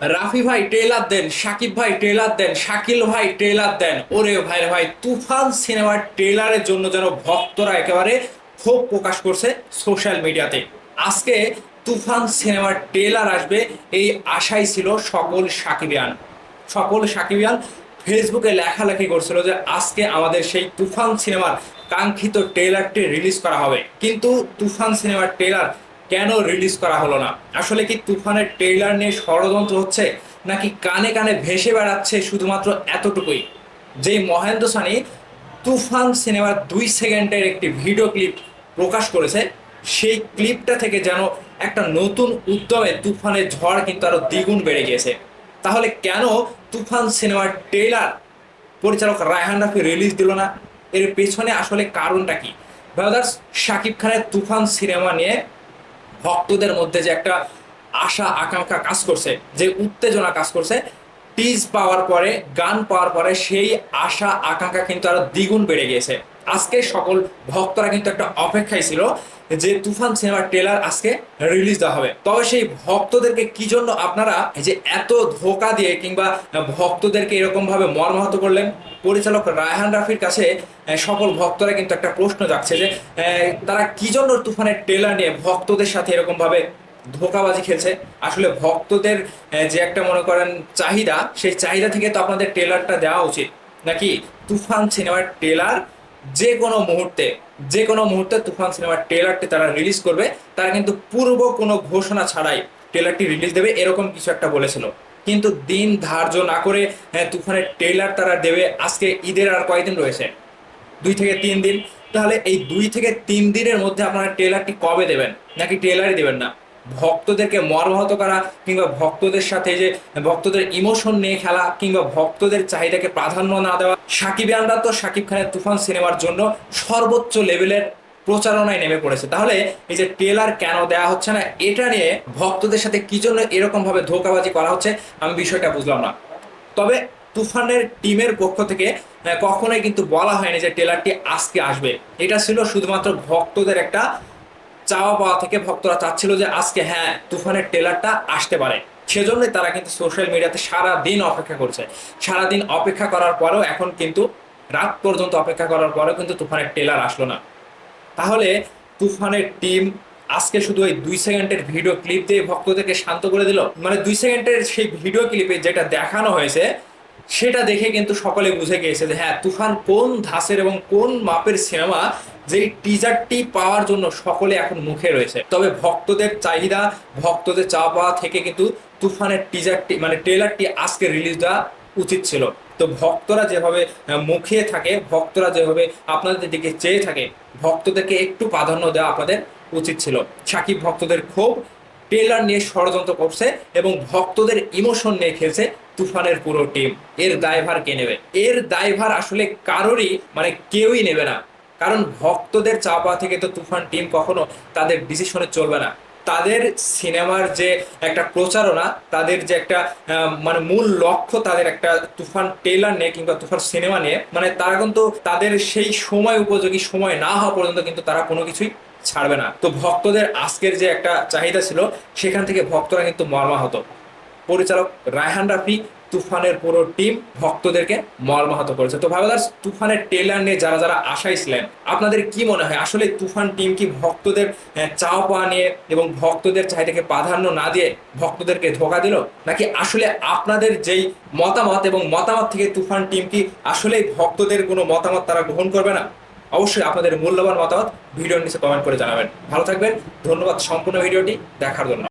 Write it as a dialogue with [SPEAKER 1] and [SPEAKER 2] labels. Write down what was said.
[SPEAKER 1] রাফি ভাই ট্রেলার দেন, সাকিব ভাই ট্রেলার দেন, শাকিল ভাই ট্রেলার দেন। ওরে ভাই রে ভাই, তুফান সিনেমার ট্রেলারের জন্য যেন ভক্তরা একেবারে ক্ষোভ প্রকাশ করছে সোশ্যাল মিডিয়াতে। আজকে তুফান সিনেমার ট্রেলার আসবে এই আশাই ছিল সকল সাকিবিয়ান ফেসবুকে লেখালেখি করছিল যে আজকে আমাদের সেই তুফান সিনেমার কাঙ্ক্ষিত ট্রেলারটি রিলিজ করা হবে। কিন্তু তুফান সিনেমার ট্রেলার কেন রিলিজ করা হলো না? আসলে কি তুফানের ট্রেলার নিয়ে ষড়যন্ত্র হচ্ছে, নাকি কানে কানে ভেসে বেড়াচ্ছে শুধুমাত্র এতটুকুই? যেই মহেন্দ্র সানি তুফান সিনেমার 2 সেকেন্ডের একটি ভিডিও ক্লিপ প্রকাশ করেছে, সেই ক্লিপটা থেকে যেন একটা নতুন উদ্যমে তুফানের ঝড় কিন্তু আরো দ্বিগুণ বেড়ে গিয়েছে। তাহলে কেন তুফান সিনেমার ট্রেলার পরিচালক রায়হান রাফি রিলিজ দিল না? এর পেছনে আসলে কারণটা কি? ব্রাদার্স, শাকিব খানের তুফান সিনেমা নিয়ে ভক্তদের মধ্যে যে একটা আশা আকাঙ্ক্ষা কাজ করছে, যে উত্তেজনা কাজ করছে, টিজ পাওয়ার পরে, গান পাওয়ার পরে সেই আশা আকাঙ্ক্ষা কিন্তু আরো দ্বিগুণ বেড়ে গিয়েছে। আজকে সকল ভক্তরা কিন্তু একটা অপেক্ষায় ছিল যে তুফান সিনেমার ট্রেলার আজকে রিলিজ দেওয়া হবে। তবে সেই ভক্তদেরকে কি জন্য আপনারা এই যে এত ধোকা দিয়ে কিংবা ভক্তদেরকে এরকম ভাবে মর্মাহত করলেন? পরিচালক রায়হান রাফির কাছে সকল ভক্তরা কিন্তু একটা প্রশ্ন যাচ্ছে যে তারা কি জন্য তুফানের ট্রেলার নিয়ে ভক্তদের সাথে এরকম ভাবে ধোকাবাজি খেলছে। আসলে ভক্তদের যে একটা মনে করেন চাহিদা, সেই চাহিদা থেকে তো আপনাদের ট্রেলারটা দেওয়া উচিত নাকি? তুফান সিনেমার ট্রেলার যে কোনো মুহূর্তে তুফান সিনেমার ট্রেলারটি তারা রিলিজ করবে। তারা কিন্তু পূর্ব কোনো ঘোষণা ছাড়াই ট্রেলারটি রিলিজ দেবে, এরকম কিছু একটা বলেছিল। কিন্তু দিন ধার্য না করে তুফানের ট্রেলার তারা দেবে। আজকে ঈদের আর কয়দিন রয়েছে? 2 থেকে 3 দিন। তাহলে এই 2 থেকে 3 দিনের মধ্যে আপনারা ট্রেলারটি কবে দেবেন? নাকি ট্রেলারই দেবেন না? ভক্তদেরকে মর্মাহত করা কিংবা ভক্তদের সাথে যে ভক্তদের ইমোশন নিয়ে খেলা কিংবা ভক্তদের চাহিদাকে প্রাধান্য না দেওয়া। সাকিবিয়ানরা তো শাকিব খানের তুফান সিনেমার জন্য সর্বোচ্চ লেভেলের প্রচারণায় নেমে পড়েছে। তাহলে এই যে ট্রেলার কেন দেওয়া হচ্ছে না, এটা নিয়ে ভক্তদের সাথে কি জন্য এরকম ভাবে ধোঁকাবাজি করা হচ্ছে, আমি বিষয়টা বুঝলাম না। তবে তুফানের টিমের পক্ষ থেকে কখনোই কিন্তু বলা হয়নি যে ট্রেলারটি আজকে আসবে। এটা ছিল শুধুমাত্র ভক্তদের একটা চাওয়া পাওয়া থেকে। ভক্তরা চাচ্ছিল যে আজকে হ্যাঁ তুফানের ট্রেলারটা আসতে পারে, সেজন্যই তারা কিন্তু সোশ্যাল মিডিয়াতে সারা দিন অপেক্ষা করছে। সারাদিন অপেক্ষা করার পরেও এখন কিন্তু রাত পর্যন্ত অপেক্ষা করার পরেও কিন্তু তুফানের ট্রেলার আসলো না। তাহলে তুফানের টিম আজকে শুধু ওই 2 সেকেন্ডের ভিডিও ক্লিপ দিয়ে ভক্তদেরকে শান্ত করে দিল? মানে 2 সেকেন্ডের সেই ভিডিও ক্লিপে যেটা দেখানো হয়েছে সেটা দেখে কিন্তু সকলে বুঝে গিয়েছে যে হ্যাঁ তুফান কোন ধাঁচের এবং কোন মাপের সিনেমা, যেই টিজারটি পাওয়ার জন্য সকলে এখন মুখে রয়েছে। তবে ভক্তদের চাহিদা, ভক্তদের চাওয়া পাওয়া থেকে কিন্তু তুফানের টিজারটি মানে ট্রেলারটি আজকে রিলিজ দেওয়া উচিত ছিল। তো ভক্তরা যেভাবে মুখিয়ে থাকে, ভক্তরা যেভাবে আপনাদের দিকে চেয়ে থাকে, ভক্তদেরকে একটু প্রাধান্য দেওয়া আপনাদের উচিত ছিল। সাকিব ভক্তদের ক্ষোভ, ট্রেলার নিয়ে ষড়যন্ত্র করছে এবং ভক্তদের ইমোশন নিয়ে খেলছে তুফানের পুরো টিম। এর দায়ভার কে নেবে? এর দায়ভার আসলে কারোরই মানে কেউই নেবে না। কারণ ভক্তদের চাপা থেকে তো তুফান টিম কখনো তাদের ডিসিশনে চলবে না। তাদের সিনেমার যে একটা প্রচারণা, তাদের যে একটা মানে মূল লক্ষ্য, তাদের একটা তুফান ট্রেলার নিয়ে কিংবা তুফান সিনেমা নিয়ে, মানে তারা কিন্তু তাদের সেই সময় উপযোগী সময় না হওয়া পর্যন্ত কিন্তু তারা কোনো কিছুই ছাড়বে না। তো ভক্তদের আজকের যে একটা চাহিদা ছিল, সেখান থেকে ভক্তরা কিন্তু মর্মাহত। পরিচালক রায়হান রাফি, তুফানের পুরো টিম ভক্তদেরকে মর্মাহত করেছে। তো ভাইবাদার্স, তুফানের ট্রেলার নিয়ে যারা যারা আশায় ছিলেন, আপনাদের কি মনে হয় আসলে তুফান টিম কি ভক্তদের চাওয়া পাওয়া নিয়ে এবং ভক্তদের চাহিদাকে প্রাধান্য না দিয়ে ভক্তদেরকে ধোঁকা দিল? নাকি আসলে আপনাদের যেই মতামত এবং মতামত থেকে তুফান টিম কি আসলে ভক্তদের কোনো মতামত তারা গ্রহণ করবে না? অবশ্যই আপনাদের মূল্যবান মতামত ভিডিওর নিচে কমেন্ট করে জানাবেন। ভালো থাকবেন, ধন্যবাদ সম্পূর্ণ ভিডিওটি দেখার জন্য।